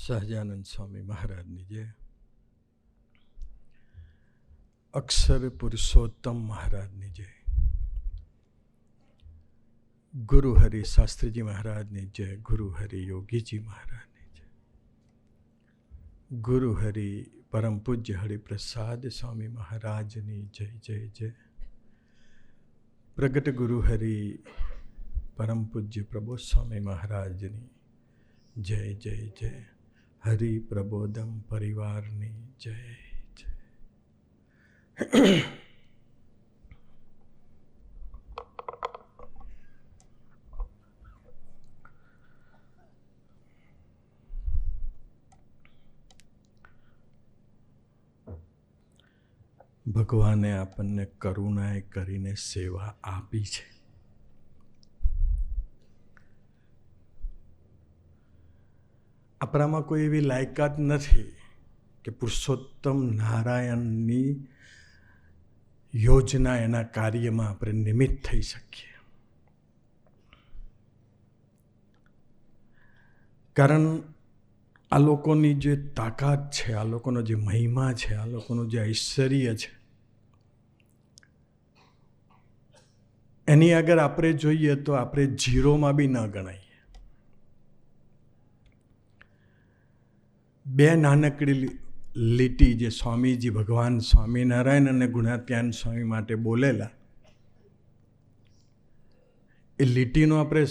સહજાનંદ સ્વામી મહારાજની જય. અક્ષર પુરુષોત્તમ મહારાજની જય. ગુરુ હરિ શાસ્ત્રીજી મહારાજની જય. ગુરુ હરિ યોગીજી મહારાજની જય. ગુરુ હરિ પરમ પૂજ્ય હરિપ્રસાદ સ્વામી મહારાજની જય જય જય. પ્રગટ ગુરુ હરિ પરમ પૂજ્ય પ્રબોધ સ્વામી મહારાજની જય જય જય. હરિ પ્રબોધમ પરિવારની જય જય. ભગવાને આપણને કરુણાએ કરીને સેવા આપી છે. આપણામાં કોઈ એવી લાયકાત નથી કે પુરુષોત્તમ નારાયણની યોજના એના કાર્યમાં આપણે નિમિત્ત થઈ શકીએ. કારણ આ લોકોની જે તાકાત છે, આ લોકોનો જે મહિમા છે, આ લોકોનું જે ઐશ્વર્ય છે, એની આગળ આપણે જોઈએ તો આપણે ઝીરોમાં બી ન ગણાય. બે નાનકડી લીટી જે સ્વામીજી ભગવાન સ્વામિનારાયણ અને ગુણાત્યાન સ્વામી માટે બોલેલા, એ લીટીનો આપણે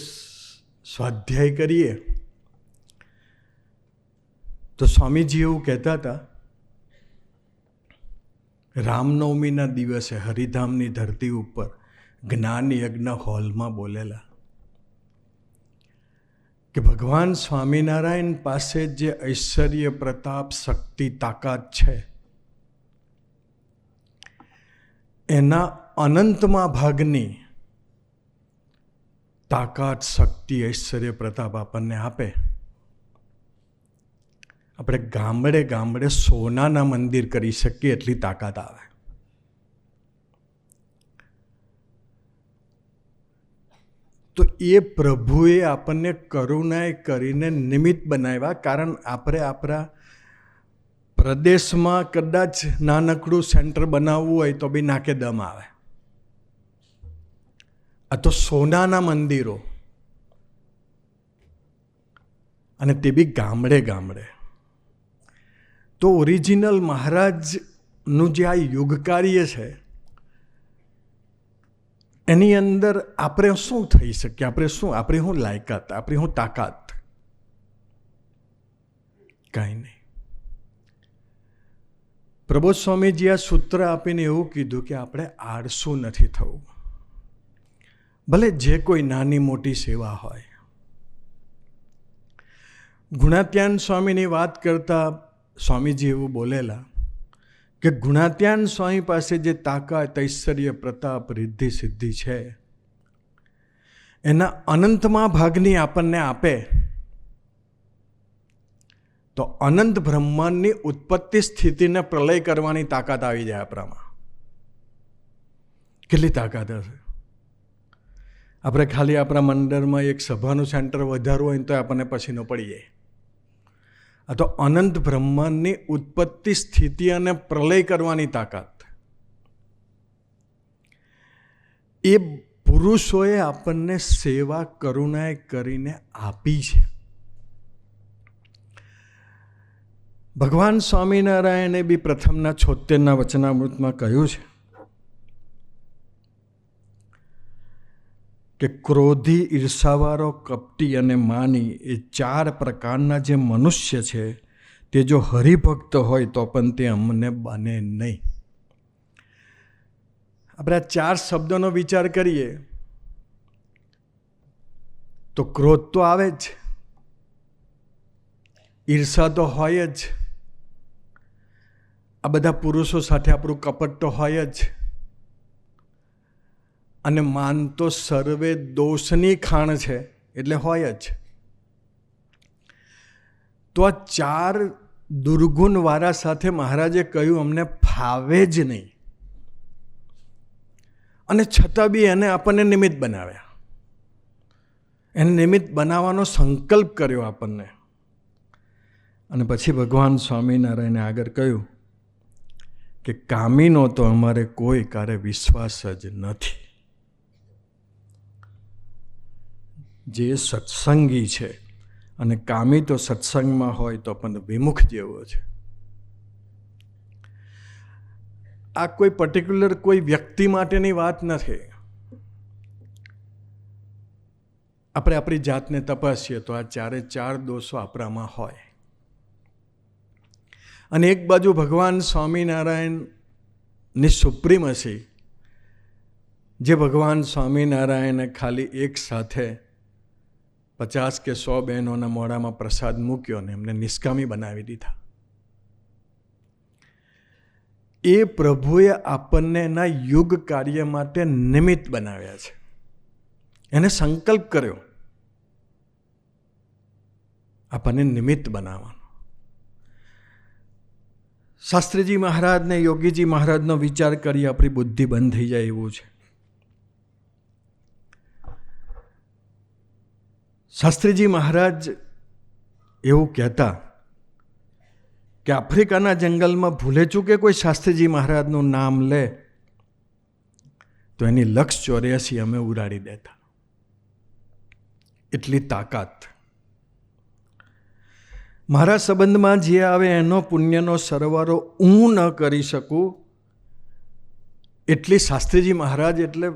સ્વાધ્યાય કરીએ તો સ્વામીજી એવું કહેતા હતા, રામનવમીના દિવસે હરિધામની ધરતી ઉપર જ્ઞાન યજ્ઞ હોલમાં બોલેલા કે ભગવાન સ્વામિનારાયણ પાસે જે ઐશ્વર્ય પ્રતાપ શક્તિ તાકાત છે, એના અનંતમાં ભાગની તાકાત શક્તિ ઐશ્વર્ય પ્રતાપ આપણને આપે. આપણે ગામડે ગામડે સોનાના મંદિર કરી શકીએ એટલી તાકાત આવે. તો એ પ્રભુએ આપણને કરુણાએ કરીને નિમિત્ત બનાવ્યા. કારણ આપણે આપણા પ્રદેશમાં કદાચ નાનકડું સેન્ટર બનાવવું હોય તો બી નાકે દમ આવે. આ તો સોનાના મંદિરો, અને તે બી ગામડે ગામડે. તો ઓરિજિનલ મહારાજનું જે આ યુગ કાર્ય છે, એની અંદર આપણે શું થઈ શકીએ? આપણે શું લાયકાત, આપણી શું તાકાત? કાંઈ નહીં. પ્રબોધ સ્વામીજી આ સૂત્ર આપીને એવું કીધું કે આપણે આળસુ નથી થવું. ભલે જે કોઈ નાની મોટી સેવા હોય. ગુણાત્યાન સ્વામીની વાત કરતા સ્વામીજી એવું બોલેલા કે ગુણાત્યાન સ્વામી પાસે જે તાકાત ઐશ્વર્ય પ્રતાપ રિદ્ધિ સિદ્ધિ છે, એના અનંતમાં ભાગની આપણને આપે તો અનંત બ્રહ્માંડની ઉત્પત્તિ સ્થિતિને પ્રલય કરવાની તાકાત આવી જાય આપણામાં. કેટલી તાકાત હશે? આપણે ખાલી આપણા મંડળમાં એક સભાનું સેન્ટર વધારવું હોય તો આપણને પછીનો પડી જાય. આ તો અનંત બ્રહ્માંડની ઉત્પત્તિ સ્થિતિ અને પ્રલય કરવાની તાકાત એ પુરુષોએ આપણને સેવા કરુણાએ કરીને આપી છે. ભગવાન સ્વામિનારાયણે બી પ્રથમના 76ના વચનામૃતમાં કહ્યું છે કે ક્રોધી, ઈર્ષાવાળો, કપટી અને માની એ 4 પ્રકારના જે મનુષ્ય છે, તે જો હરિભક્ત હોય તો પણ તે અમને બને નહીં. આપણે આ 4 શબ્દોનો વિચાર કરીએ તો ક્રોધ તો આવે જ, ઈર્ષા તો હોય જ, આ બધા પુરુષો સાથે આપણું કપટ તો હોય જ, અને માન તો સર્વે દોષની ખાણ છે એટલે હોય જ. તો આ 4 દુર્ગુણવાળા સાથે મહારાજે કહ્યું અમને ફાવે જ નહીં, અને છતાં બી એને આપણને નિમિત્ત બનાવ્યા. એને નિમિત્ત બનાવવાનો સંકલ્પ કર્યો આપણને. અને પછી ભગવાન સ્વામિનારાયણે આગળ કહ્યું કે કામીનો તો અમારે કોઈ કારે વિશ્વાસ જ નથી. જે સત્સંગી છે, અને કામી તો સત્સંગમાં હોય તો પણ વિમુખ જેવો છે. આ કોઈ પર્ટિક્યુલર કોઈ વ્યક્તિ માટેની વાત નથી. આપણે આપણી જાતને તપાસીએ તો આ ચારે ચાર દોષો આપણામાં હોય. અને એક બાજુ ભગવાન સ્વામિનારાયણની સુપ્રીમસી, જે ભગવાન સ્વામિનારાયણે ખાલી એક સાથે 50 કે 100 બહેનોના મોઢામાં પ્રસાદ મૂક્યો ને એમને નિષ્કામી બનાવી દીધા. એ પ્રભુએ આપણને એના યુગ કાર્ય માટે નિમિત્ત બનાવ્યા છે. એને સંકલ્પ કર્યો આપણને નિમિત્ત બનાવવાનો. શાસ્ત્રીજી મહારાજ ને યોગીજી મહારાજનો વિચાર કરી આપણી બુદ્ધિ બંધ થઈ જાય એવું છે. શાસ્ત્રીજી મહારાજ એવું કહેતા કે આફ્રિકાના જંગલમાં ભૂલે ચૂકે કોઈ શાસ્ત્રીજી મહારાજનું નામ લે તો એની 184 અમે ઉડાડી દેતા. એટલી તાકાત. મારા સંબંધમાં જે આવે એનો પુણ્યનો સરવાળો હું ન કરી શકું એટલી શાસ્ત્રીજી મહારાજ એટલે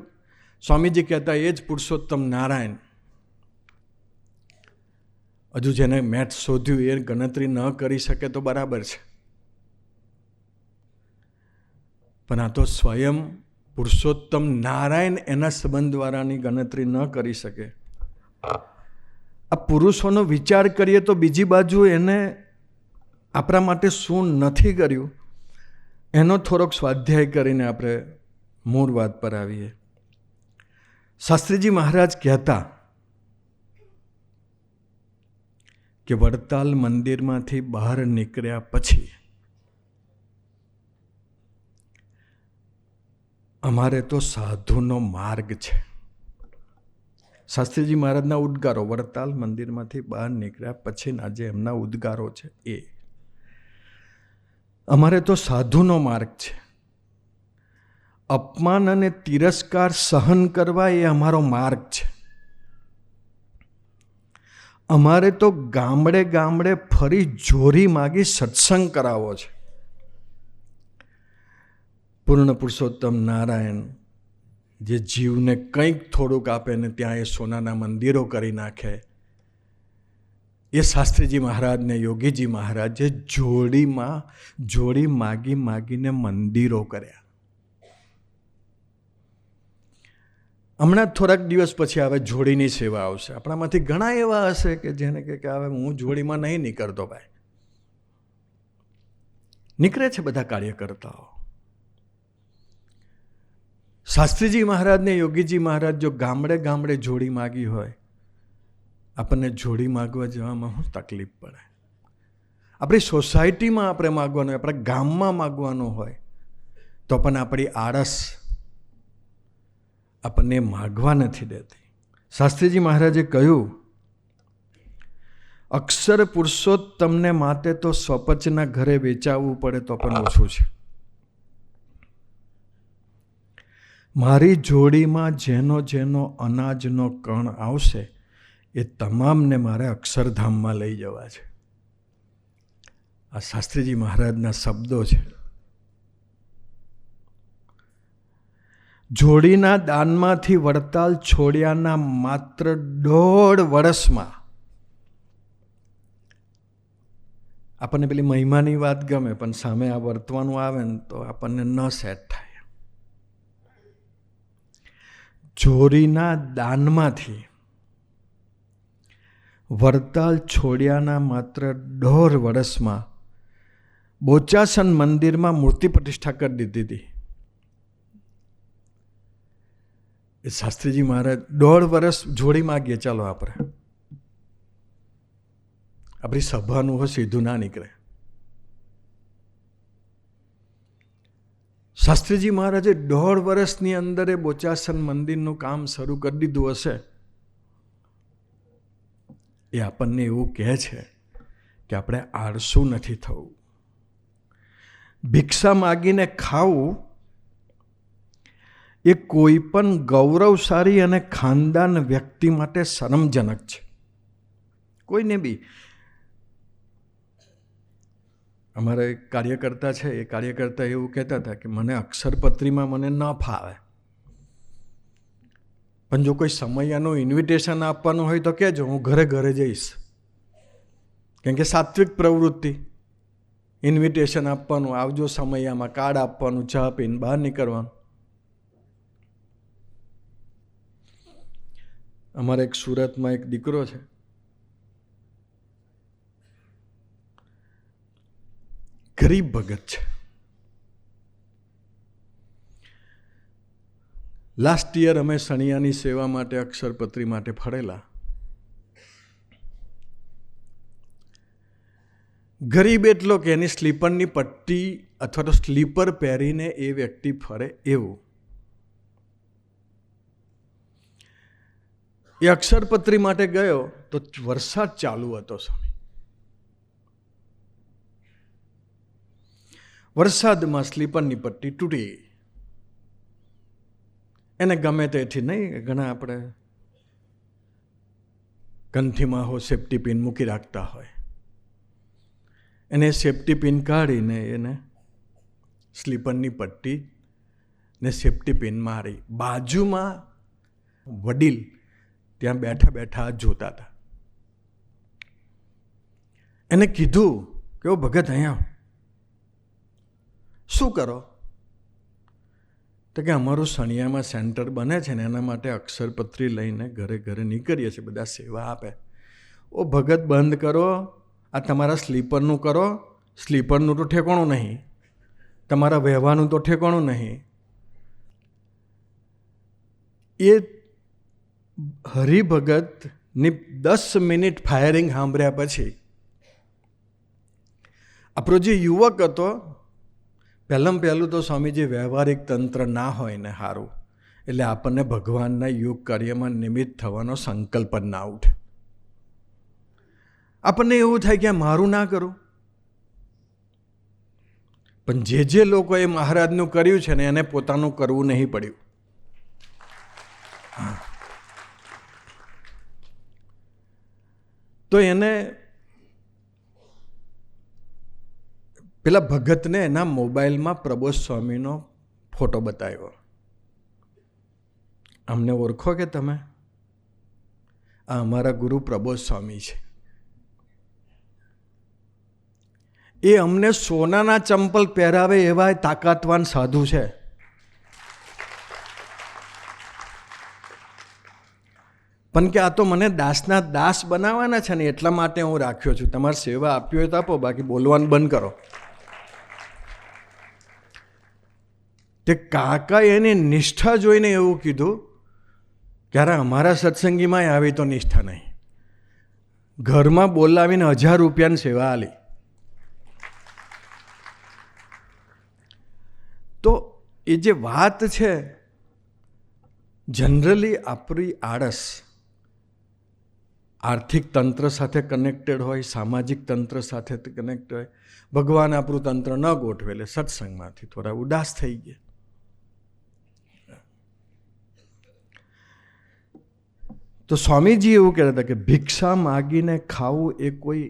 સ્વામીજી કહેતા એ જ પુરુષોત્તમ નારાયણ. હજુ જેને મેથ શોધ્યું એ ગણતરી ન કરી શકે તો બરાબર છે, પણ આ તો સ્વયં પુરુષોત્તમ નારાયણ એના સંબંધવાળાની ગણતરી ન કરી શકે. આ પુરુષોનો વિચાર કરીએ તો બીજી બાજુ એને આપણા માટે શું નથી કર્યું એનો થોડોક સ્વાધ્યાય કરીને આપણે મૂળ વાત પર આવીએ. શાસ્ત્રીજી મહારાજ કહેતા કે વડતાલ મંદિરમાંથી બહાર નીકળ્યા પછી અમારે તો સાધુનો માર્ગ છે. શાસ્ત્રીજી મહારાજના ઉદ્ગારો વડતાલ મંદિરમાંથી બહાર નીકળ્યા પછીના જે એમના ઉદ્ગારો છે એ અમારે તો સાધુનો માર્ગ છે. અપમાન અને તિરસ્કાર સહન કરવા એ અમારો માર્ગ છે. અમારે તો ગામડે ગામડે ફરી જોરી માગી સત્સંગ કરાવવો છે. પૂર્ણ પુરુષોત્તમ નારાયણ જે જીવને કંઈક થોડુંક આપે ને ત્યાં એ સોનાના મંદિરો કરી નાખે, એ શાસ્ત્રીજી મહારાજ ને યોગીજી મહારાજે જોડી માગી માગીને મંદિરો કર્યા. હમણાં થોડાક દિવસ પછી હવે જોડીની સેવા આવશે. આપણામાંથી ઘણા એવા હશે કે જેને કે હવે હું જોડીમાં નહીં નીકળતો. ભાઈ નીકળે છે બધા કાર્યકર્તાઓ. શાસ્ત્રીજી મહારાજ ને યોગીજી મહારાજ જો ગામડે ગામડે જોડી માગી હોય, આપણને જોડી માગવા જવામાં શું તકલીફ પડે? આપણી સોસાયટીમાં આપણે માગવાનું હોય, આપણા ગામમાં માગવાનું હોય તો પણ આપણી આળસ આપણને માગવા નથી દેતી. શાસ્ત્રીજી મહારાજે કહ્યું, અક્ષર પુરુષોત્તમને માટે તો સ્વપચના ઘરે વેચાવવું પડે તો પણ ઓછું છે. મારી જોડીમાં જેનો જેનો અનાજનો કણ આવશે એ તમામને મારે અક્ષરધામમાં લઈ જવા છે. આ શાસ્ત્રીજી મહારાજના શબ્દો છે. જોડીના દાનમાંથી વડતાલ છોડ્યાના માત્ર 1.5 વર્ષમાં આપણને પેલી મહિમાની વાત ગમે, પણ સામે આ વર્તવાનું આવે ને તો આપણને ન સેટ થાય. જોડીના દાનમાંથી વડતાલ છોડ્યાના માત્ર 1.5 વર્ષમાં બોચાસન મંદિરમાં મૂર્તિ પ્રતિષ્ઠા કરી દીધી હતી. એ શાસ્ત્રીજી મહારાજ 1.5 વર્ષ જોડી માગીએ, ચાલો આપણે આપણી સભાનું હોય સીધું ના નીકળે. શાસ્ત્રીજી મહારાજે 1.5 વર્ષની અંદર એ બોચાસન મંદિરનું કામ શરૂ કરી દીધું હશે. એ આપણને એવું કહે છે કે આપણે આળસુ નથી થવું. ભિક્ષા માગીને ખાવું એ કોઈ પણ ગૌરવશાળી અને ખાનદાન વ્યક્તિ માટે શરમજનક છે. કોઈને બી. અમારા એક કાર્યકર્તા છે, એ કાર્યકર્તા એવું કહેતા હતા કે મને અક્ષરપત્રીમાં મને ન ફાવે, પણ જો કોઈ સમયનું ઇન્વિટેશન આપવાનું હોય તો કહેજો, હું ઘરે ઘરે જઈશ. કેમ કે સાત્વિક પ્રવૃત્તિ, ઇન્વિટેશન આપવાનું, આવજો સમયમાં, કાર્ડ આપવાનું, ચા પીને બહાર નીકળવાનું. અમારે એક સુરતમાં એક દીકરો છે, ગરીબ ભગત છે. લાસ્ટ યર અમે સણિયાની સેવા માટે અક્ષરપત્રી માટે ફરેલા. ગરીબ એટલો કે એની સ્લીપરની પટ્ટી અથવા તો સ્લીપર પહેરીને એ વ્યક્તિ ફરે એવું. એ અક્ષરપત્રી માટે ગયો તો વરસાદ ચાલુ હતો. વરસાદમાં સ્લીપરની પટ્ટી તૂટી. એને ગમે તેથી નહીં, ઘણા આપણે કંઠીમાં હો સેફ્ટી પિન મૂકી રાખતા હોય, એને સેફ્ટી પિન કાઢીને એને સ્લીપરની પટ્ટી ને સેફ્ટી પિન મારી. બાજુમાં વડીલ ત્યાં બેઠા બેઠા જોતા હતા. એને કીધું કે ઓ ભગત, અહીંયા શું કરો? તો કે અમારું સણિયામાં સેન્ટર બને છે ને એના માટે અક્ષરપત્રી લઈને ઘરે ઘરે નીકળીએ છીએ, બધા સેવા આપે. ઓ ભગત, બંધ કરો, આ તમારા સ્લીપરનું કરો. સ્લીપરનું તો ઠેકાણું નહીં, તમારા વ્યવહારનું તો ઠેકાણું નહીં. એ હરિભગતની 10 મિનિટ ફાયરિંગ સાંભળ્યા પછી આપણો જે યુવક હતો, પહેલું તો સ્વામીજી વ્યવહારિક તંત્ર ના હોય ને સારું, એટલે આપણને ભગવાનના યોગ કાર્યમાં નિમિત્ત થવાનો સંકલ્પ જ ના ઉઠે. આપણને એવું થાય કે મારું ના કરું. પણ જે લોકોએ મહારાજનું કર્યું છે ને એને પોતાનું કરવું નહીં પડ્યું. તો એને પેલા ભગતને એના મોબાઈલમાં પ્રબોધ સ્વામીનો ફોટો બતાવ્યો. અમને ઓળખો કે તમે? આ અમારા ગુરુ પ્રબોધ સ્વામી છે. એ અમને સોનાના ચંપલ પહેરાવે એવા તાકાતવાન સાધુ છે. પણ કે આ તો મને દાસના દાસ બનાવવાના છે ને એટલા માટે હું રાખ્યો છું. તમારે સેવા આપી હોય તો આપો, બાકી બોલવાનું બંધ કરો. તે કાકા એની નિષ્ઠા જોઈને એવું કીધું, ક્યારે અમારા સત્સંગીમાં આવી તો નિષ્ઠા નહીં. ઘરમાં બોલાવીને 1000 રૂપિયાની સેવા આલી. તો એ જે વાત છે, જનરલી આપણી આળસ આર્થિક તંત્ર સાથે કનેક્ટેડ હોય, સામાજિક તંત્ર સાથે કનેક્ટ હોય. ભગવાન આપણું તંત્ર ન ગોઠવે એટલે સત્સંગમાંથી થોડા ઉદાસ થઈ ગયા. તો સ્વામીજી એવું કહેતા હતા કે ભિક્ષા માગીને ખાવું એ કોઈ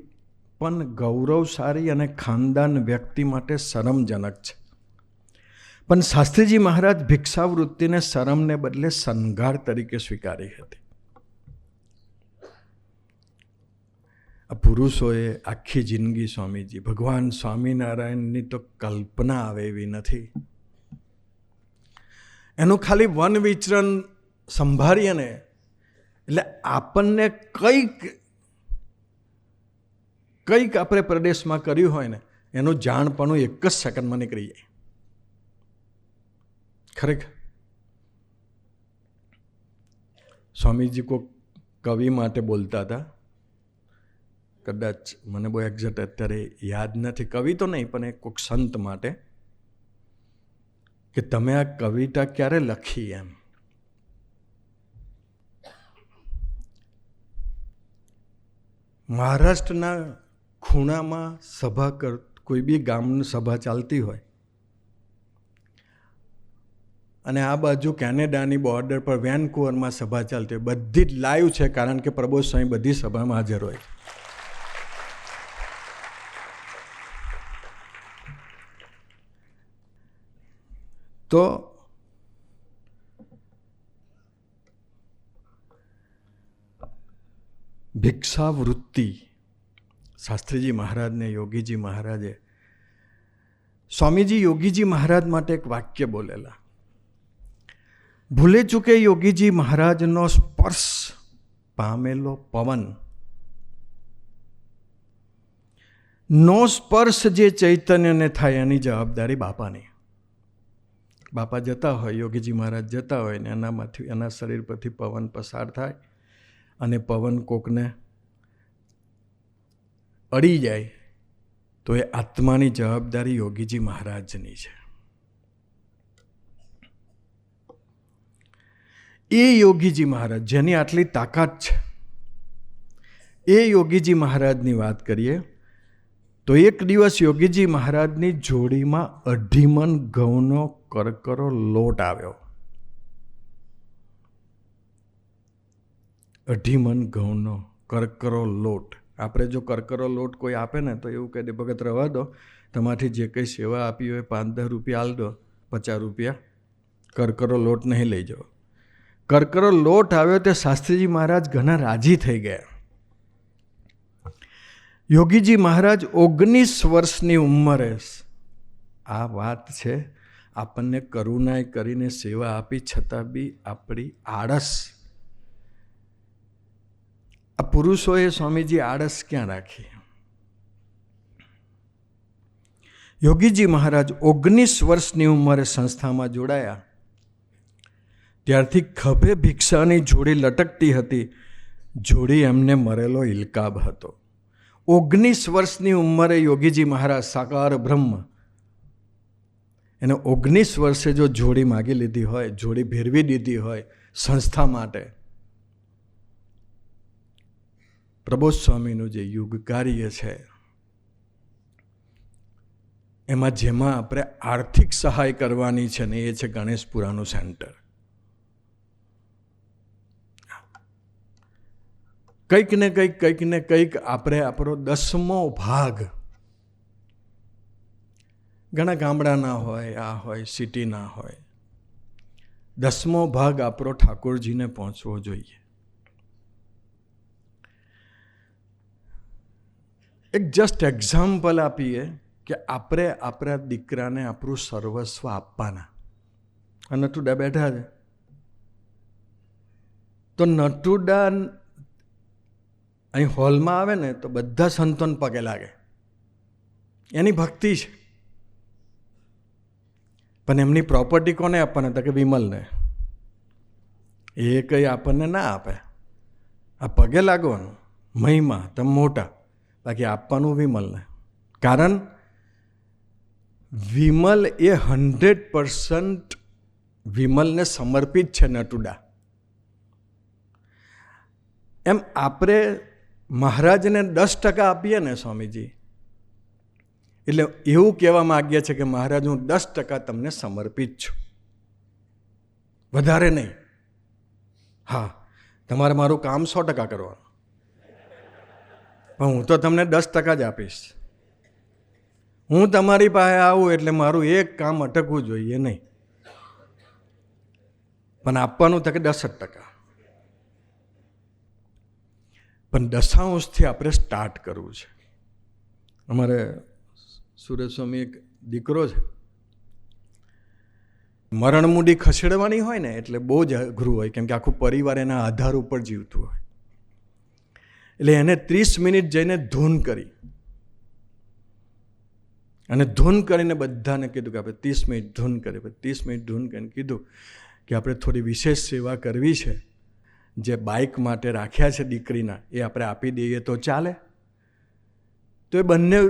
પણ ગૌરવશાળી અને ખાનદાન વ્યક્તિ માટે શરમજનક છે. પણ શાસ્ત્રીજી મહારાજ ભિક્ષાવૃત્તિને શરમને બદલે શણગાર તરીકે સ્વીકારી હતી. આ પુરુષોએ આખી જિંદગી સ્વામીજી, ભગવાન સ્વામિનારાયણની તો કલ્પના આવે એવી નથી. એનું ખાલી વન વિચરણ સંભાળીએ ને એટલે આપણને કંઈક આપણે પ્રદેશમાં કર્યું હોય ને એનું જાણપણું 1 જ સેકન્ડમાં નીકળી જાય. ખરેખર સ્વામીજી કોઈ કવિ માટે બોલતા હતા, કદાચ મને બહુ એક્ઝેક્ટ અત્યારે યાદ નથી, કવિ તો નહીં પણ કોઈક સંત માટે, કે તમે આ કવિતા ક્યારે લખી એમ. મહારાષ્ટ્રના ખૂણામાં સભા કોઈ બી ગામની સભા ચાલતી હોય અને આ બાજુ કેનેડાની બોર્ડર પર વેનકુવરમાં સભા ચાલતી હોય, બધી જ લાઈવ છે, કારણ કે પ્રબોધ સ્વામી બધી સભામાં હાજર હોય. તો ભિક્ષાવૃત્તિ શાસ્ત્રીજી મહારાજને યોગીજી મહારાજે, સ્વામીજી યોગીજી મહારાજ માટે એક વાક્ય બોલેલા. ભૂલે ચૂકે યોગીજી મહારાજનો સ્પર્શ પામેલો પવન, નો સ્પર્શ જે ચૈતન્યને થાય એની જવાબદારી બાપાની. બાપા જતા હોય, યોગીજી મહારાજ જતા હોય ને એનામાંથી, એના શરીર પરથી પવન પસાર થાય અને પવન કોકને અડી જાય તો એ આત્માની જવાબદારી યોગીજી મહારાજની છે. એ યોગીજી મહારાજ જેની આટલી તાકાત છે, એ યોગીજી મહારાજની વાત કરીએ તો એક દિવસ યોગીજી મહારાજની જોડીમાં 2.5 મણ ઘઉંનો કરકરો લોટ આવ્યો. 2.5 મણ ઘઉંનો કરકરો લોટ. આપણે જો કરકરો લોટ કોઈ આપે ને તો એવું કહી દે, ભગત રવા દો, તમારી જે કંઈ સેવા આપી હોય 5-10 રૂપિયા આલ દો, 50 રૂપિયા કરકરો લોટ નહીં લઈ જાઓ. કરકરો લોટ આવ્યો તે શાસ્ત્રીજી મહારાજ ઘણા રાજી થઈ ગયા. યોગીજી મહારાજ 19 વર્ષની ઉંમરે, આ વાત છે, આપણને કરુણાએ કરીને સેવા આપી છતાં બી આપણી આળસ. આ પુરુષોએ સ્વામીજી આળસ ક્યાં રાખી? યોગીજી મહારાજ 19 વર્ષની ઉંમરે સંસ્થામાં જોડાયા. ત્યારથી ખભે ભિક્ષાની જોડી લટકતી હતી. જોડી એમને મરેલો ઇલકાબ હતો. 19 વર્ષની ઉંમરે યોગીજી મહારાજ સાકાર બ્રહ્મ, એને 19 વર્ષે જો જોડી માગી લીધી હોય, જોડી ભેરવી દીધી હોય સંસ્થા માટે, પ્રબોધ સ્વામીનું જે યુગ કાર્ય છે એમાં જેમાં આપણે આર્થિક સહાય કરવાની છે ને એ છે ગણેશપુરાનું સેન્ટર. કંઈક ને કંઈક આપણે આપણો 10મો ભાગ, ઘણા ગામડાના હોય, આ હોય, સિટીના હોય, 10મો ભાગ આપણો ઠાકોરજીને પહોંચવો જોઈએ. એક જસ્ટ એક્ઝામ્પલ આપીએ કે આપણે આપણા દીકરાને આપણું સર્વસ્વ આપવાના. આ નટુડા બેઠા છે તો નટુડા અહીં હોલમાં આવે ને તો બધા સંતોન પગે લાગે, એની ભક્તિ છે. પણ એમની પ્રોપર્ટી કોને આપવાના? તો કે વિમલને. એ કંઈ આપણને ના આપે. આ પગે લાગવાનું, મહિમા તમે મોટા, બાકી આપવાનું વિમલને. કારણ વિમલ એ 100% વિમલને સમર્પિત છે નટુડા. એમ આપણે મહારાજને 10% આપીએ ને સ્વામીજી, એટલે એવું કહેવા માગીએ છીએ કે મહારાજ હું 10% તમને સમર્પિત છું, વધારે નહીં. હા, તમારે મારું કામ 100% કરવાનું, પણ હું તો તમને 10% જ આપીશ. હું તમારી પાસે આવું એટલે મારું એક કામ અટકવું જોઈએ નહીં, પણ આપવાનું તો કે 10%. પણ 10% આપણે સ્ટાર્ટ કરવું છે. અમારે સુરત સ્વામી એક દીકરો છે, મરણમૂડી ખસેડવાની હોય ને એટલે બહુ જ અઘરું હોય, કેમ કે આખું પરિવાર એના આધાર ઉપર જીવતું હોય. એટલે એને 30 મિનિટ જઈને ધૂન કરી અને ધૂન કરીને બધાને કીધું કે આપણે 30 મિનિટ ધૂન કરી. 30 મિનિટ ધૂન કરીને કીધું કે આપણે થોડી વિશેષ સેવા કરવી છે, જે બાઇક માટે રાખ્યા છે દીકરીના, એ આપણે આપી દઈએ તો ચાલે? તો એ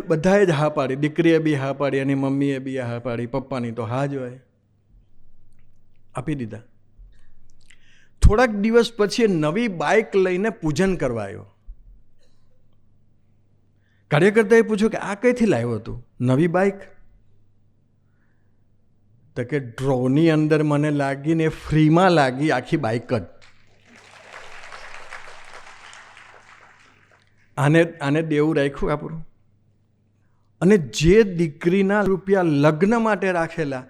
બધાએ જ હા પાડી. દીકરીએ બી હા પાડી, એની મમ્મીએ બી હા પાડી, પપ્પાની તો હા જ હોય. આપી દીધા. થોડાક દિવસ પછી નવી બાઇક લઈને પૂજન કરવા આવ્યો. કાર્યકર્તાએ પૂછ્યું કે આ કઈથી લાવ્યો તું, નવી બાઇક? તો કે ડ્રોની અંદર મને લાગીને ફ્રીમાં લાગી આખી બાઇક જ. આને દેવું રાખ્યું આપણું. અને જે દીકરીના રૂપિયા લગ્ન માટે રાખેલા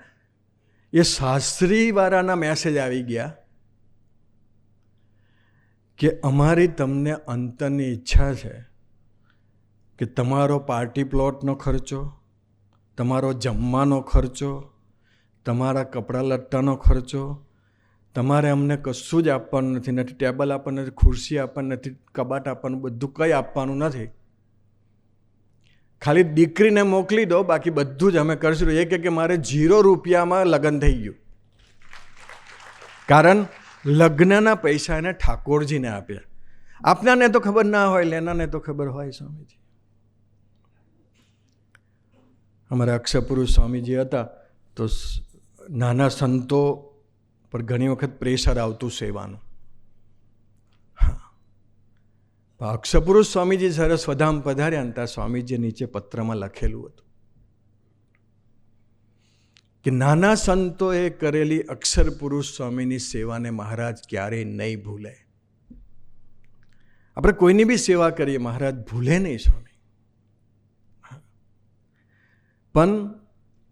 એ શાસ્ત્રીવાળાના મેસેજ આવી ગયા કે અમારી તમને અંતરની ઈચ્છા છે કે તમારો પાર્ટી પ્લોટનો ખર્ચો, તમારો જમવાનો ખર્ચો, તમારા કપડાં લટ્ટાનો ખર્ચો, તમારે અમને કશું જ આપવાનું નથી. નથી ટેબલ આપવાનું નથી, ખુરશી આપવાની નથી, કબાટ આપવાનું, બધું કંઈ આપવાનું નથી. ખાલી દીકરીને મોકલી દો, બાકી બધું જ અમે કરશું. એ કે મારે 0 રૂપિયામાં લગ્ન થઈ ગયું. કારણ લગ્નના પૈસા એને ઠાકોરજીને આપ્યા. આપનાને તો ખબર ના હોય, લેનાને તો ખબર હોય. સ્વામીજી અમારા અક્ષરપુરુષ સ્વામીજી હતા તો નાના સંતો પર ઘણી વખત પ્રેશર આવતું સેવાનું. હા, અક્ષરપુરુષ સ્વામીજી જ્યારે સ્વધામ પધાર્યા ને ત્યાં સ્વામીજી નીચે પત્રમાં લખેલું હતું કે નાના સંતોએ કરેલી અક્ષરપુરુષ સ્વામીની સેવાને મહારાજ ક્યારેય નહીં ભૂલે. આપણે કોઈની બી સેવા કરીએ, મહારાજ ભૂલે નહીં સ્વામી. પણ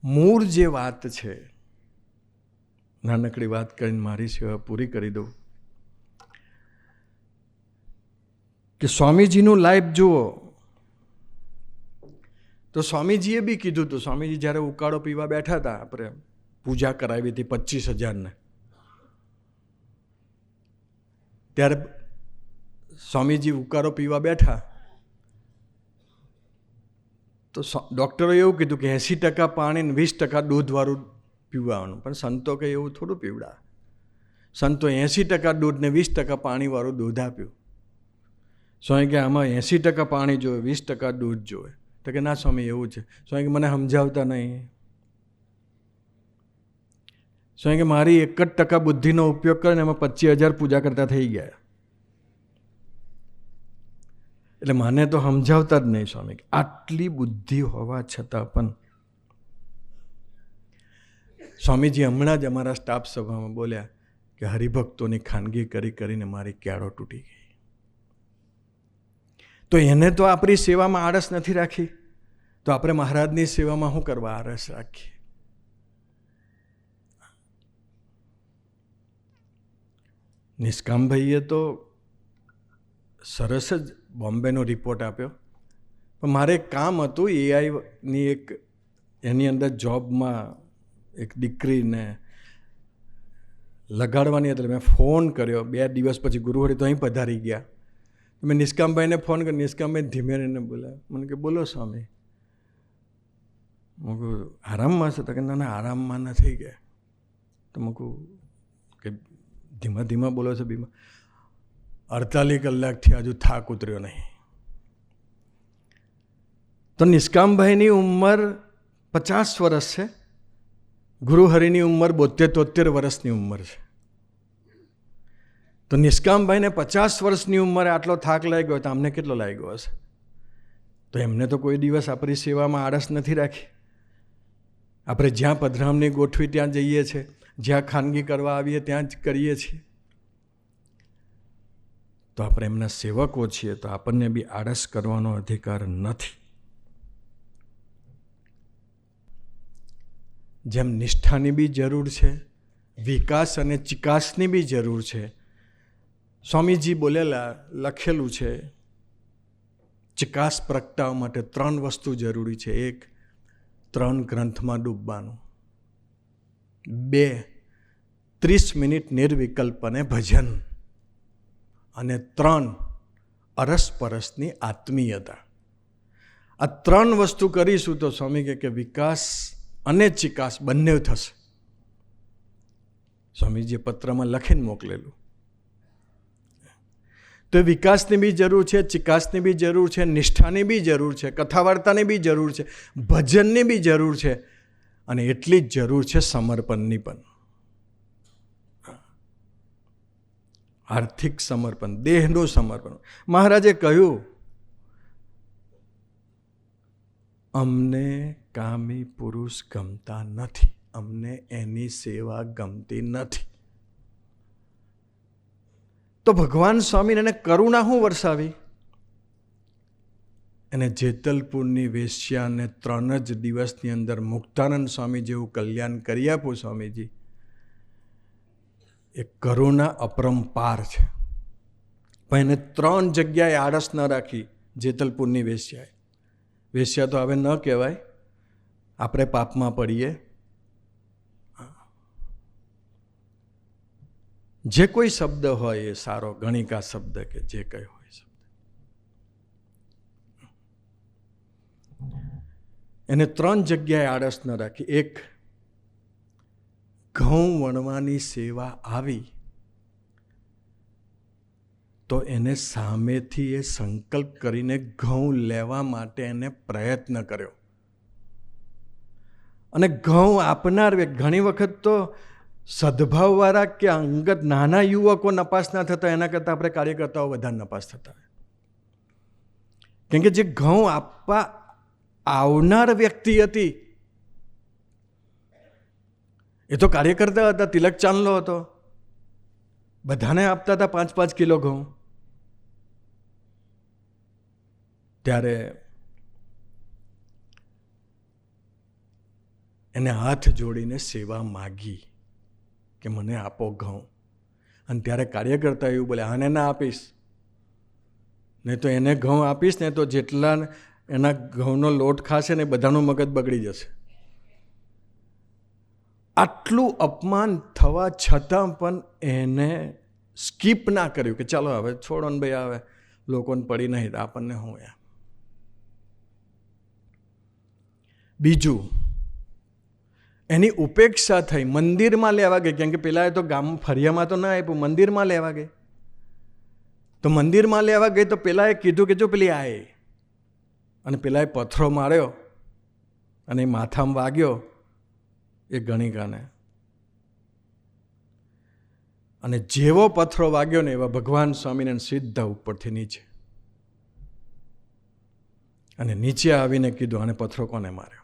મૂળ જે વાત છે, નાનકડી વાત કરીને મારી સેવા પૂરી કરી દઉં કે સ્વામીજીનું લાઈફ જુઓ તો સ્વામીજીએ બી કીધું હતું. સ્વામીજી જ્યારે ઉકાળો પીવા બેઠા હતા, આપણે પૂજા કરાવી હતી 25,000ને, ત્યારે સ્વામીજી ઉકાળો પીવા બેઠા તો ડૉક્ટરોએ એવું કીધું કે 80% પાણી ને 20% દૂધવાળું પીવાનું. પણ સંતો કે એવું થોડું પીવડા. સંતો 80% દૂધ ને 20% પાણીવાળું દૂધ આપ્યું. સ્વામી કે આમાં 80% પાણી જોઈએ, 20% દૂધ જોઈએ. તો કે ના સ્વામી એવું છે. સ્વામી કે મને સમજાવતા નહીં. સ્વામી કે મારી 1% બુદ્ધિનો ઉપયોગ કરીને એમાં 25,000 પૂજા કરતા થઈ ગયા. એટલે મને તો સમજાવતા જ નહીં સ્વામી. આટલી બુદ્ધિ હોવા છતાં પણ સ્વામીજી હમણાં જ અમારા સ્ટાફ સભામાં બોલ્યા કે હરિભક્તોની ખાનગી કરીને મારી ક્યારો તૂટી ગઈ. તો એને તો આપણી સેવામાં આળસ નથી રાખી, તો આપણે મહારાજની સેવામાં શું કરવા આળસ રાખીએ? નિષ્કામભાઈએ તો સરસ જ બોમ્બેનો રિપોર્ટ આપ્યો. પણ મારે એક કામ હતું, એઆઈની એની અંદર જોબમાં એક દીકરીને લગાડવાની એટલે મેં ફોન કર્યો. 2 દિવસ પછી ગુરુવારે તો અહીં પધારી ગયા. મેં નિષ્કામભાઈને ફોન કર્યો. નિષ્કામભાઈ ધીમે રહીને બોલ્યા. મને કે બોલો સ્વામી. હું કહું આરામમાં છે? તો કે ના આરામમાં નથી ગયા. તો હું કહું કે ધીમા બોલો છો બીમા? 48 કલાકથી હજુ થાક ઉતર્યો નહીં. તો નિષ્કામભાઈની ઉંમર 50 વર્ષ છે, ગુરુહરિની ઉંમર 72-73 વર્ષની ઉંમર છે. તો નિષ્કામભાઈને 50 વર્ષની ઉંમરે આટલો થાક લાગ્યો, તો અમને કેટલો લાગ્યો હશે? તો એમને તો કોઈ દિવસ આપણી સેવામાં આળસ નથી રાખી. આપણે જ્યાં પધરામણી ગોઠવી ત્યાં જઈએ છીએ, જ્યાં ખાનગી કરવા આવીએ ત્યાં જ કરીએ છીએ. તો આપણે એમના સેવકો છીએ, તો આપણને બી આળસ કરવાનો અધિકાર નથી. જેમ નિષ્ઠાની બી જરૂર છે, વિકાસ અને ચિકાસની બી જરૂર છે. સ્વામીજી બોલેલા, લખેલું છે, ચિકાસ પ્રગટાવવા માટે 3 વસ્તુ જરૂરી છે. 1, 3 ગ્રંથમાં ડૂબવાનું. 2, 30 મિનિટ નિર્વિકલ્પ અને ભજન. અને 3, અરસપરસની આત્મીયતા. આ 3 વસ્તુ કરીશું તો સ્વામી કે વિકાસ અને ચિકાસ બંને થશે. સ્વામીજીએ પત્રમાં લખીને મોકલેલું. તો વિકાસની બી જરૂર છે, ચિકાસની બી જરૂર છે, નિષ્ઠાની બી જરૂર છે, કથા વાર્તાની બી જરૂર છે, ભજનની બી જરૂર છે, અને એટલી જ જરૂર છે સમર્પણની પણ. આર્થિક સમર્પણ, દેહનું સમર્પણ. મહારાજે કહ્યું અમને કામી પુરુષ ગમતા નથી, અમને એની સેવા ગમતી નથી. તો ભગવાન સ્વામીને એને કરુણા શું વરસાવી? એને જેતલપુરની વેશ્યાને 3 જ દિવસની અંદર મુક્તાનંદ સ્વામી જેવું કલ્યાણ કરી આપું. સ્વામીજી, એ કરુણા અપરંપાર છે. પણ એને 3 જગ્યાએ આળસ ન રાખી. જેતલપુરની વેશ્યાએ, વેશ્યા તો હવે ન કહેવાય, આપણે પાપમાં પડીએ. જે કોઈ શબ્દ હોય એ સારો, ગણિકા શબ્દ કે જે કંઈ હોય શબ્દ, એને 3 જગ્યાએ આળસ ન રાખી. એક, ઘઉં વણવાની સેવા આવી તો એને સામેથી એ સંકલ્પ કરીને ઘઉં લેવા માટે એને પ્રયત્ન કર્યો. અને ઘઉં આપનાર વ્યક્તિ, ઘણી વખત તો સદભાવવાળા કે અંગત નાના યુવકો નપાસ ના થતા, એના કરતાં આપણે કાર્યકર્તાઓ વધારે નપાસ થતા હોય. કેમ કે જે ઘઉં આપવા આવનાર વ્યક્તિ હતી એ તો કાર્યકર્તા હતા, તિલક ચાંદલો હતો, બધાને આપતા હતા 5-5 કિલો ઘઉં. ત્યારે એને હાથ જોડીને સેવા માગી કે મને આપો ઘઉં. અને ત્યારે કાર્યકર્તા એવું બોલે, આને ના આપીશ, નહીં તો એને ઘઉં આપીશ ને તો જેટલા એના ઘઉંનો લોટ ખાશે ને બધાનું મગજ બગડી જશે. આટલું અપમાન થવા છતાં પણ એને સ્કીપ ના કર્યું કે ચાલો હવે છોડો ને ભાઈ, આવે લોકોને પડી નહીં, આપણને હું એમ. બીજું, એની ઉપેક્ષા થઈ, મંદિરમાં લેવા ગઈ. કેમ કે પેલા તો ગામ ફરિયામાં તો ના આપ્યું, મંદિરમાં લેવા ગઈ. તો મંદિરમાં લેવા ગઈ તો પેલાએ કીધું કે જો પેલી આય, અને પેલાએ પથ્થરો માર્યો અને માથામાં વાગ્યો એ ગણિકાને. અને જેવો પથ્થરો વાગ્યો ને એવા ભગવાન સ્વામિનારાયણ સીધા ઉપરથી નીચે, અને નીચે આવીને કીધું, આને પથ્થરો કોને માર્યો?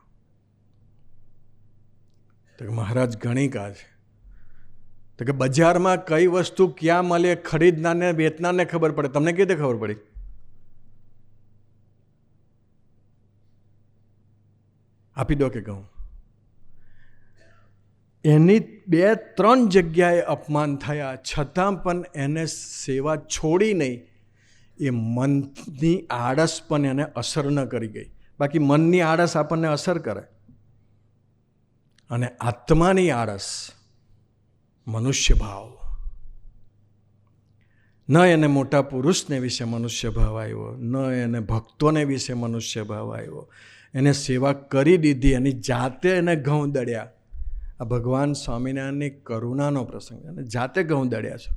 તો કે મહારાજ ગણિકા છે. તો કે બજારમાં કઈ વસ્તુ ક્યાં મળે ખરીદનારને વેચનારને ખબર પડે, તમને કેવી રીતે ખબર પડી? આપી દો કે કહું. એની 2-3 જગ્યાએ અપમાન થયા છતાં પણ એને સેવા છોડી નહીં. એ મનની આળસ પણ એને અસર ન કરી ગઈ. બાકી મનની આળસ આપણને અસર કરે, અને આત્માની આળસ, મનુષ્ય ભાવ, ન એને મોટા પુરુષને વિશે મનુષ્ય ભાવ આવ્યો, ન એને ભક્તોને વિશે મનુષ્ય ભાવ આવ્યો. એને સેવા કરી દીધી, એની જાતે એને ઘઉં દળ્યા. આ ભગવાન સ્વામિનારાયણની કરુણાનો પ્રસંગ, અને જાતે ઘઉં દળ્યા છે.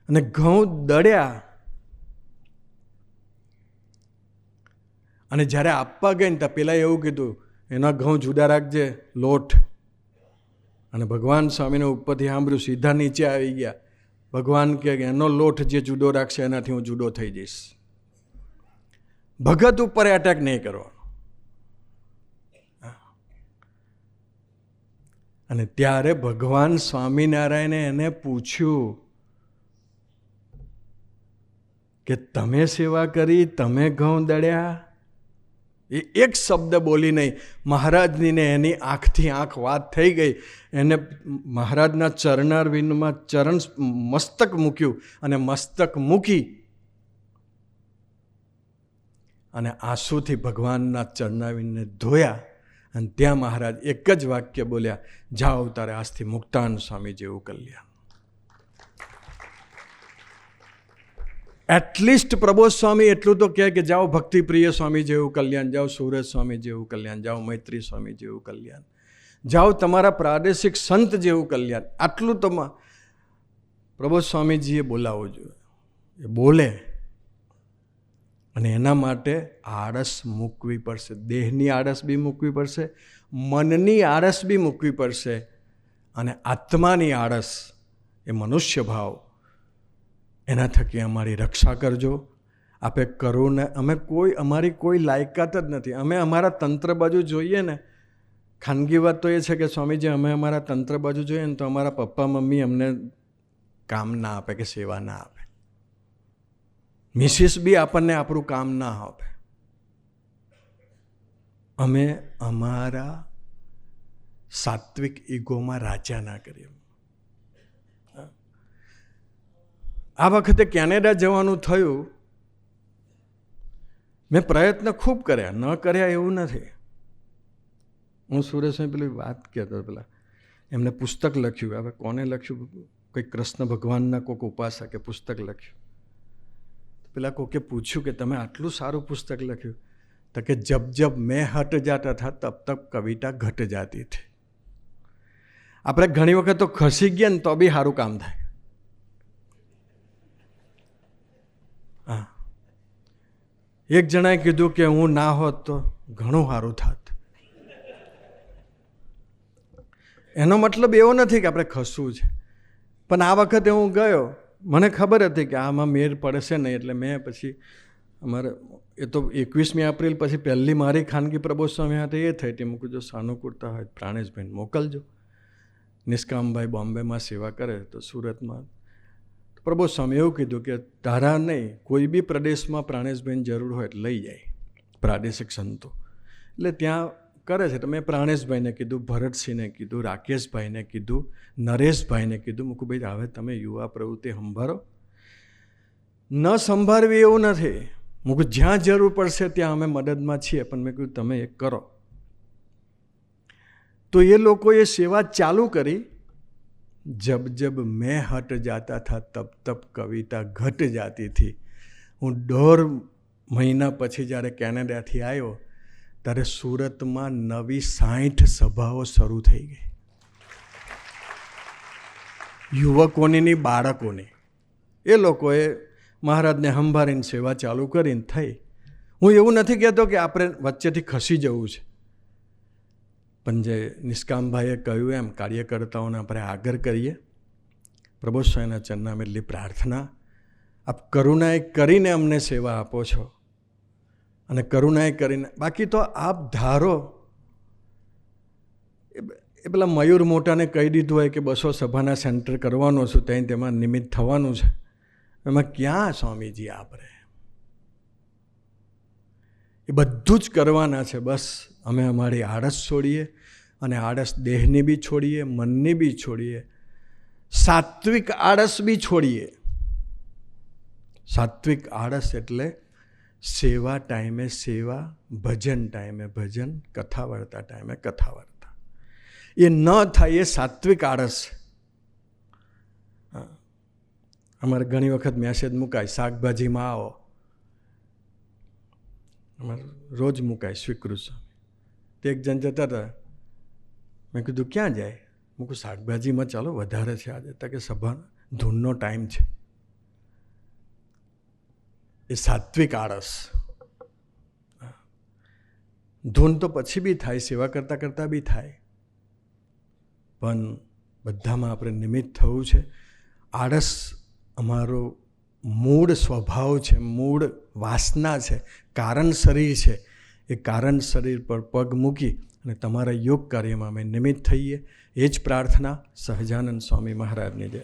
અને ઘઉં દળ્યા, અને જ્યારે આપવા ગઈ ને ત્યાં પેલા એવું કીધું, એના ઘઉં જુદા રાખજે, લોટ. અને ભગવાન સ્વામીને ઉપરથી સાંભળ્યું, સીધા નીચે આવી ગયા. ભગવાન કહે કે એનો લોટ જે જુદો રાખશે એનાથી હું જુદો થઈ જઈશ. ભગત ઉપર એટેક નહીં કરવાનો. અને ત્યારે ભગવાન સ્વામિનારાયણે એને પૂછ્યું કે તમે સેવા કરી, તમે ઘઉં દળ્યા? એ એક શબ્દ બોલી નહીં. મહારાજની ને એની આંખથી આંખ વાત થઈ ગઈ. એને મહારાજના ચરણારવિંદમાં મસ્તક મૂક્યું, અને મસ્તક મૂકી અને આંસુથી ભગવાનના ચરણારવિંદને ધોયા. અને ત્યાં મહારાજ એક જ વાક્ય બોલ્યા, જાઓ તારે આજથી મુક્તાનંદ સ્વામી જેવું કલ્યાણ. એટલીસ્ટ પ્રબોધ સ્વામી એટલું તો કહે કે જાઓ ભક્તિપ્રિય સ્વામી જેવું કલ્યાણ, જાઓ સુરજ સ્વામી જેવું કલ્યાણ, જાઓ મૈત્રી સ્વામી જેવું કલ્યાણ, જાઓ તમારા પ્રાદેશિક સંત જેવું કલ્યાણ. આટલું તો પ્રબોધ સ્વામીજીએ બોલાવવું જોઈએ. એ બોલે, અને એના માટે આળસ મૂકવી પડશે. દેહની આળસ બી મૂકવી પડશે, મનની આળસ બી મૂકવી પડશે, અને આત્માની આળસ, એ મનુષ્ય ભાવ, એના થકી અમારી રક્ષા કરજો. આપે કરો ને અમે અમારી કોઈ લાયકાત જ નથી. અમે અમારા તંત્ર બાજુ જોઈએ ને, ખાનગી વાત તો એ છે કે સ્વામીજી અમે અમારા તંત્ર બાજુ જોઈએ ને તો અમારા પપ્પા મમ્મી અમને કામ ના આપે કે સેવા ના આપે. મિસિસ બી આપણને આપણું કામ ના આપે. અમે અમારા સાત્વિક ઈગોમાં રાજા ના કરીએ. આ વખતે કેનેડા જવાનું થયું. મેં પ્રયત્ન ખૂબ કર્યા, ન કર્યા એવું નથી. હું સુરેશભાઈ પેલી વાત કહેતો, પેલા એમને પુસ્તક લખ્યું. હવે કોને લખ્યું? કંઈક કૃષ્ણ ભગવાનના કોઈક ઉપાસકે પુસ્તક લખ્યું. પેલા કોકે પૂછ્યું કે તમે આટલું સારું પુસ્તક લખ્યું? તો કે જબ જબ મેં હટ જાતા થા તબ તબ કવિતા ઘટ જાતી થી. આપણે ઘણી વખત તો ખસી ગયા ને તો બી સારું કામ થાય. હા, એક જણાએ કીધું કે હું ના હોત તો ઘણું સારું થાત. એનો મતલબ એવો નથી કે આપણે ખસવું છે, પણ આ વખતે હું ગયો, મને ખબર હતી કે આમાં મેર પડશે નહીં, એટલે મેં પછી અમારે એ તો 21મી એપ્રિલ પછી પહેલી મારી ખાનગી પ્રબોધસ્વામી સાથે એ થઈ હતી. મૂકું જો સાનુકૂળતા હોય પ્રાણેશભાઈને મોકલજો. નિષ્કામભાઈ બોમ્બેમાં સેવા કરે તો સુરતમાં પ્રબોધસ્વામી એવું કીધું કે તારા નહીં, કોઈ બી પ્રદેશમાં પ્રાણેશભાઈની જરૂર હોય એટલે લઈ જાય પ્રાદેશિક સંતો. એટલે ત્યાં કરે છે. તો મેં પ્રાણેશભાઈને કીધું, ભરતસિંહને કીધું, રાકેશભાઈને કીધું, નરેશભાઈને કીધું. મૂકું ભાઈ હવે તમે યુવા પ્રવૃત્તિ સંભાળો. ન સંભાળવી એવું નથી. મૂકું જ્યાં જરૂર પડશે ત્યાં અમે મદદમાં છીએ, પણ મેં કીધું તમે એક કરો. તો એ લોકોએ સેવા ચાલુ કરી. જબ જબ મેં હટ જાતા થા તબ તબ કવિતા ઘટ જાતી થી. હું 1.5 મહિના પછી જ્યારે કેનેડાથી આવ્યો ત્યારે સુરતમાં નવી 60 સભાઓ શરૂ થઈ ગઈ, યુવકોની, બાળકોની. એ લોકોએ મહારાજને સંભાળીને સેવા ચાલુ કરીને થઈ. હું એવું નથી કહેતો કે આપણે વચ્ચેથી ખસી જવું છે, પણ જે નિષ્કામભાઈએ કહ્યું એમ કાર્યકર્તાઓને આપણે આગળ કરીએ. પ્રબોધસ્વામીના ચરણમાં એટલી પ્રાર્થના, આપ કરુણાએ કરીને અમને સેવા આપો છો, અને કરુણાએ કરીને, બાકી તો આપ ધારો એ પેલા મયુર મોટાને કહી દીધું હોય કે 200 સભાના સેન્ટર કરવાનો છું, ત્યાં તેમાં નિમિત્ત થવાનું છે. એમાં ક્યાં સ્વામીજી આપણે એ બધું જ કરવાના છે. બસ અમે અમારી આળસ છોડીએ, અને આળસ દેહની બી છોડીએ, મનની બી છોડીએ, સાત્વિક આળસ બી છોડીએ. સાત્વિક આળસ એટલે સેવા ટાઈમે સેવા, ભજન ટાઈમે ભજન, કથા વાર્તા ટાઈમે કથા વાર્તા. એ ન થાય એ સાત્વિક આળસ. અમારે ઘણી વખત મેસેજ મુકાય, શાકભાજીમાં આવો. અમારે રોજ મુકાય સ્વીકૃત. તે એક જણ જતા હતા, મેં કીધું ક્યાં જાય? મૂકું શાકભાજીમાં, ચાલો વધારે છે આજે. તો કે સભા ધૂનનો ટાઈમ છે. એ સાત્વિક આળસ. ધૂન તો પછી બી થાય, સેવા કરતાં કરતાં બી થાય, પણ બધામાં આપણે નિમિત્ત થવું છે. આળસ અમારો મૂળ સ્વભાવ છે, મૂળ વાસના છે, કારણ શરીર છે. એ કારણ શરીર પર પગ મૂકી અને તમારા યોગ કાર્યમાં અમે નિમિત્ત થઈએ. એ જ પ્રાર્થના. સહજાનંદ સ્વામી મહારાજની જય.